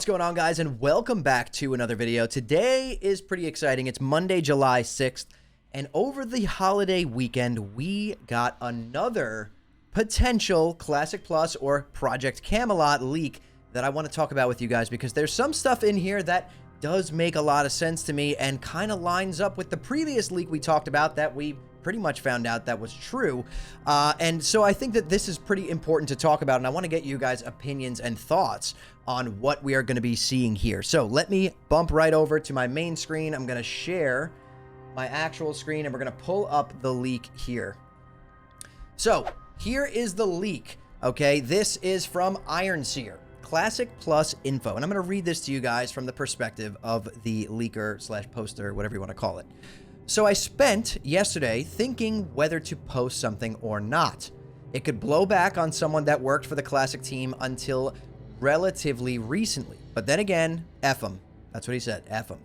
What's going on, guys, and welcome back to another video. Today is pretty exciting. It's Monday, July 6th, and over the holiday weekend, we got another potential Classic Plus or Project Camelot leak that I want to talk about with you guys, because there's some stuff in here that does make a lot of sense to me and kind of lines up with the previous leak we talked about that we pretty much found out that was true. And so I think that this is pretty important to talk about, and I want to get you guys' opinions and thoughts on what we are going to be seeing here. So let me bump right over to my main screen. I'm going to share my actual screen, and we're going to pull up the leak here. So here is the leak, okay? This is from Ironseer. Classic Plus info, and I'm going to read this to you guys from the perspective of the leaker slash poster, whatever you want to call it. So I spent yesterday thinking whether to post something or not. It could blow back on someone that worked for the Classic team until relatively recently. But then again, F them. That's what he said, F them.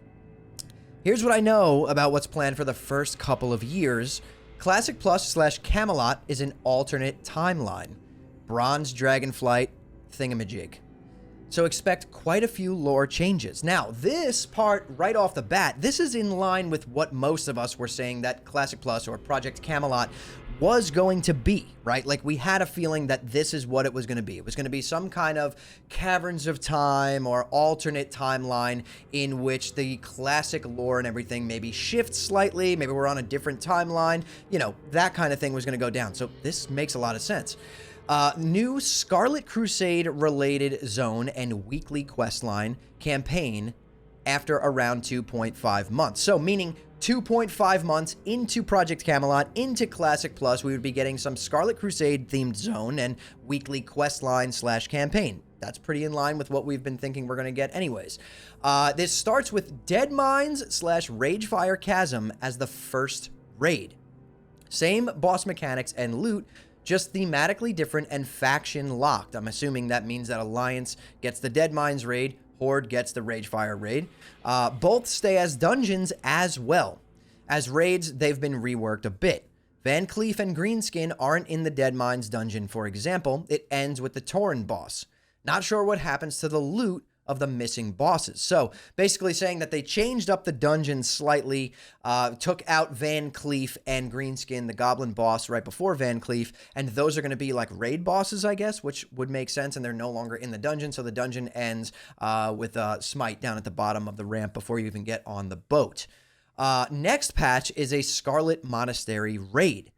Here's what I know about what's planned for the first couple of years. Classic Plus slash Camelot is an alternate timeline. Bronze Dragonflight thingamajig. So expect quite a few lore changes. Now, this part right off the bat, this is in line with what most of us were saying that Classic Plus or Project Camelot was going to be, right? Like, we had a feeling that this is what it was going to be. It was going to be some kind of Caverns of Time or alternate timeline in which the classic lore and everything maybe shifts slightly. Maybe we're on a different timeline. You know, that kind of thing was going to go down. So this makes a lot of sense. New Scarlet Crusade related zone and weekly questline campaign after around 2.5 months. So meaning 2.5 months into Project Camelot, into Classic Plus, we would be getting some Scarlet Crusade themed zone and weekly questline slash campaign. That's pretty in line with what we've been thinking we're going to get anyways. This starts with Dead Mines slash Ragefire Chasm as the first raid. Same boss mechanics and loot, just thematically different and faction locked. I'm assuming that means that Alliance gets the Dead Mines raid, Horde gets the Ragefire raid. Both stay as dungeons as well. As raids, they've been reworked a bit. Van Cleef and Greenskin aren't in the Dead Mines dungeon, for example. It ends with the Tauren boss. Not sure what happens to the loot of the missing bosses. So basically saying that they changed up the dungeons slightly, took out Van Cleef and Greenskin, the goblin boss right before Van Cleef, and those are going to be like raid bosses, I guess, which would make sense, and they're no longer in the dungeon, so the dungeon ends with Smite down at the bottom of the ramp before you even get on the boat. Next patch is a Scarlet Monastery raid.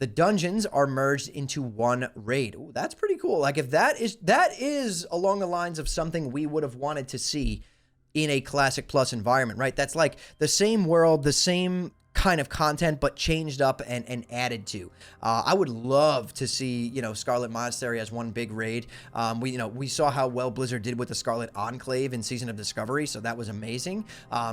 The dungeons are merged into one raid. Ooh, that's pretty cool. Like, if that is along the lines of something we would have wanted to see in a Classic Plus environment, right? That's like the same world, the same kind of content, but changed up and added to. I would love to see, you know, Scarlet Monastery as one big raid. We saw how well Blizzard did with the Scarlet Enclave in Season of Discovery, so that was amazing.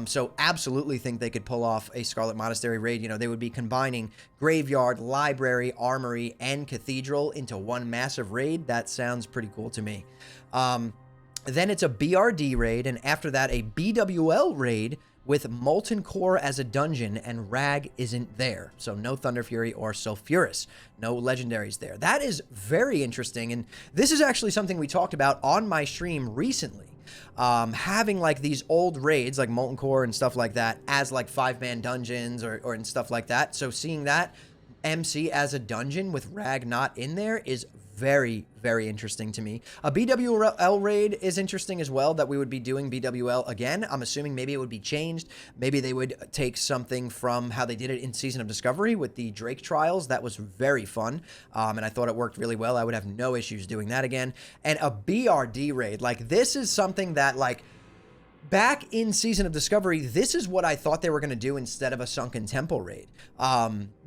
So absolutely think they could pull off a Scarlet Monastery raid. You know, they would be combining Graveyard, Library, Armory, and Cathedral into one massive raid. That sounds pretty cool to me. Then it's a BRD raid, and after that, a BWL raid with Molten Core as a dungeon, and Rag isn't there. So no Thunder Fury or Sulfuris. No legendaries there. That is very interesting, and this is actually something we talked about on my stream recently. Having like these old raids like Molten Core and stuff like that as like 5-man dungeons or and stuff like that. So seeing that MC as a dungeon with Rag not in there is very, very interesting to me. A BWL raid is interesting as well, that we would be doing BWL again. I'm assuming maybe it would be changed. Maybe they would take something from how they did it in Season of Discovery with the Drake trials. That was very fun, and I thought it worked really well. I would have no issues doing that again. And a BRD raid, like, this is something that, like, back in Season of Discovery, this is what I thought they were going to do instead of a Sunken Temple raid.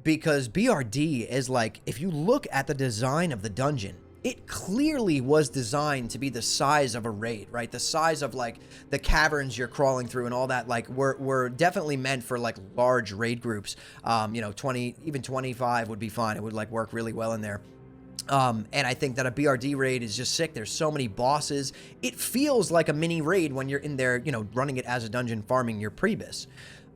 Because BRD is like, if you look at the design of the dungeon, it clearly was designed to be the size of a raid, right? The size of like the caverns you're crawling through and all that, like, were definitely meant for like large raid groups. 20, even 25 would be fine. It would like work really well in there. And I think that a BRD raid is just sick. There's so many bosses. It feels like a mini raid when you're in there, you know, running it as a dungeon, farming your Prebis.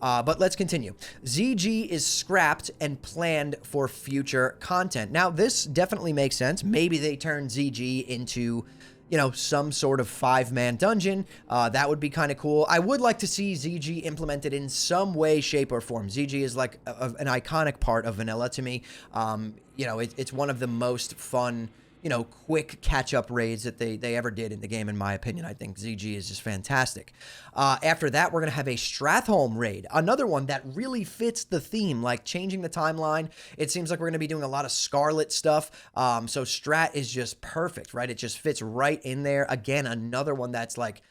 But let's continue. ZG is scrapped and planned for future content. Now, this definitely makes sense. Maybe they turn ZG into you know, some sort of 5-man dungeon. That would be kind of cool. I would like to see ZG implemented in some way, shape, or form. ZG is like an iconic part of vanilla to me. You know, it's one of the most fun, you know, quick catch-up raids that they ever did in the game, in my opinion. I think ZG is just fantastic. After that, we're going to have a Stratholme raid, another one that really fits the theme, like changing the timeline. It seems like we're going to be doing a lot of Scarlet stuff, so Strat is just perfect, right? It just fits right in there. Again, another one that's like,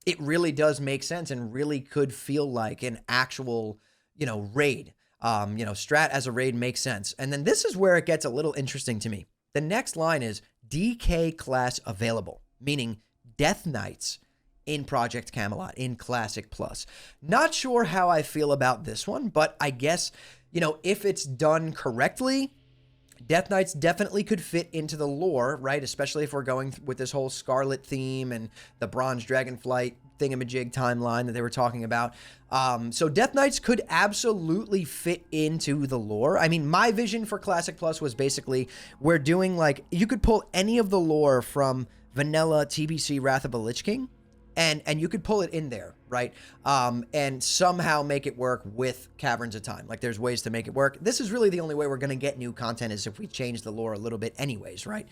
it really does make sense and really could feel like an actual, you know, raid. You know, Strat as a raid makes sense. And then this is where it gets a little interesting to me. The next line is DK class available, meaning Death Knights in Project Camelot, in Classic Plus. Not sure how I feel about this one, but I guess, you know, if it's done correctly, Death Knights definitely could fit into the lore, right? Especially if we're going with this whole Scarlet theme and the Bronze Dragonflight thingamajig timeline that they were talking about. So Death Knights could absolutely fit into the lore. I mean, my vision for Classic Plus was basically we're doing like, you could pull any of the lore from Vanilla, TBC, Wrath of the Lich King, and you could pull it in there, right? And somehow make it work with Caverns of Time. Like, there's ways to make it work. This is really the only way we're going to get new content, is if we change the lore a little bit anyways, right?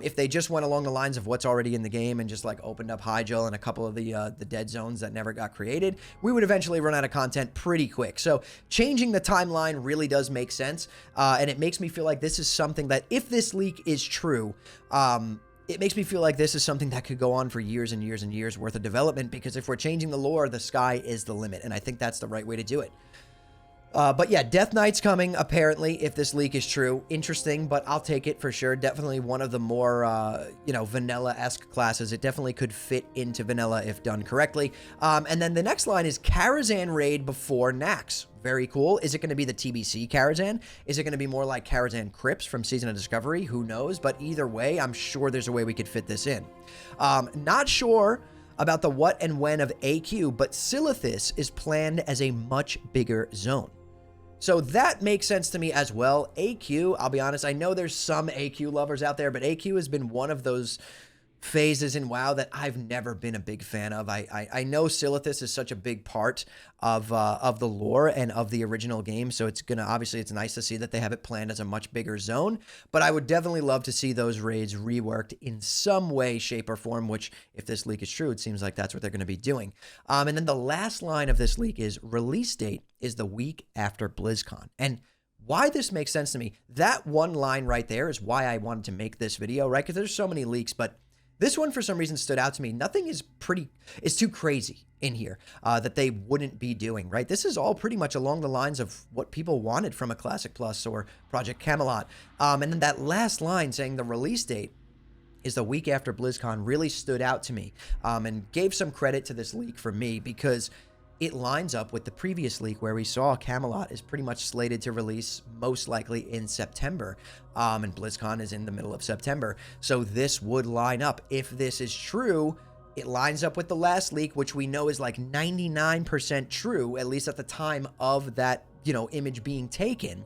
If they just went along the lines of what's already in the game and just like opened up Hyjal and a couple of the dead zones that never got created, we would eventually run out of content pretty quick. So changing the timeline really does make sense. And it makes me feel like this is something that, if this leak is true, it makes me feel like this is something that could go on for years and years and years worth of development, because if we're changing the lore, the sky is the limit, and I think that's the right way to do it. But yeah, Death Knight's coming, apparently, if this leak is true. Interesting, but I'll take it for sure. Definitely one of the more, you know, vanilla-esque classes. It definitely could fit into vanilla if done correctly. And then the next line is Karazhan raid before Naxx. Very cool. Is it going to be the TBC Karazhan? Is it going to be more like Karazhan Crypts from Season of Discovery? Who knows? But either way, I'm sure there's a way we could fit this in. Not sure about the what and when of AQ, but Silithus is planned as a much bigger zone. So that makes sense to me as well. AQ, I'll be honest, I know there's some AQ lovers out there, but AQ has been one of those phases in WoW that I've never been a big fan of. I know Silithus is such a big part of the lore and of the original game, so it's gonna, obviously it's nice to see that they have it planned as a much bigger zone, but I would definitely love to see those raids reworked in some way, shape, or form, which, if this leak is true, it seems like that's what they're going to be doing. And then the last line of this leak is release date is the week after BlizzCon. And why this makes sense to me, that one line right there is why I wanted to make this video, right? Because there's so many leaks, but this one, for some reason, stood out to me. Nothing is too crazy in here that they wouldn't be doing, right? This is all pretty much along the lines of what people wanted from a Classic Plus or Project Camelot. And then that last line saying the release date is the week after BlizzCon really stood out to me, and gave some credit to this leak for me, because it lines up with the previous leak where we saw Camelot is pretty much slated to release most likely in September, and BlizzCon is in the middle of September. So this would line up. If this is true, it lines up with the last leak, which we know is like 99% true, at least at the time of that, you know, image being taken.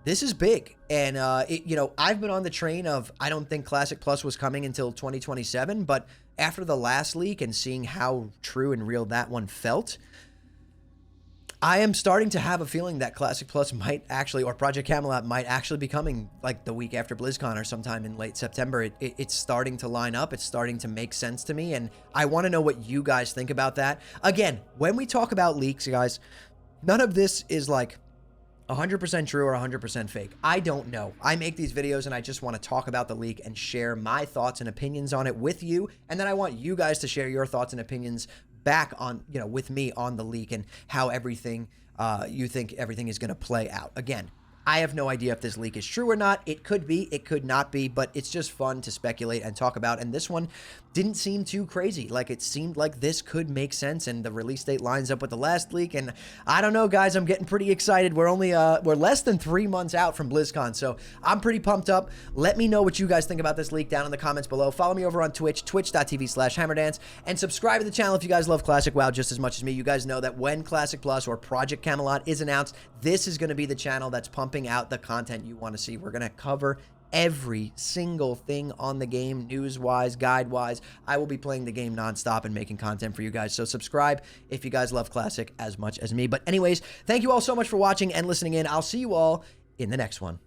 This is big. And, you know, I've been on the train of, I don't think Classic Plus was coming until 2027, but after the last leak and seeing how true and real that one felt, I am starting to have a feeling that Classic Plus might actually, or Project Camelot might actually be coming like the week after BlizzCon or sometime in late September. It's starting to line up. It's starting to make sense to me. And I want to know what you guys think about that. Again, when we talk about leaks, guys, none of this is like 100% true or 100% fake. I don't know. I make these videos and I just want to talk about the leak and share my thoughts and opinions on it with you. And then I want you guys to share your thoughts and opinions back on, you know, with me on the leak and how everything, you think everything is going to play out. Again, I have no idea if this leak is true or not. It could be, it could not be, but it's just fun to speculate and talk about. And this one didn't seem too crazy. Like, it seemed like this could make sense, and the release date lines up with the last leak. And I don't know, guys, I'm getting pretty excited. We're only, we're less than 3 months out from BlizzCon, so I'm pretty pumped up. Let me know what you guys think about this leak down in the comments below. Follow me over on Twitch, twitch.tv/hammerdance, and subscribe to the channel if you guys love Classic WoW just as much as me. You guys know that when Classic Plus or Project Camelot is announced, this is going to be the channel that's pumping out the content you want to see. We're going to cover every single thing on the game, news-wise, guide-wise. I will be playing the game nonstop and making content for you guys. So subscribe if you guys love Classic as much as me. But anyways, thank you all so much for watching and listening in. I'll see you all in the next one.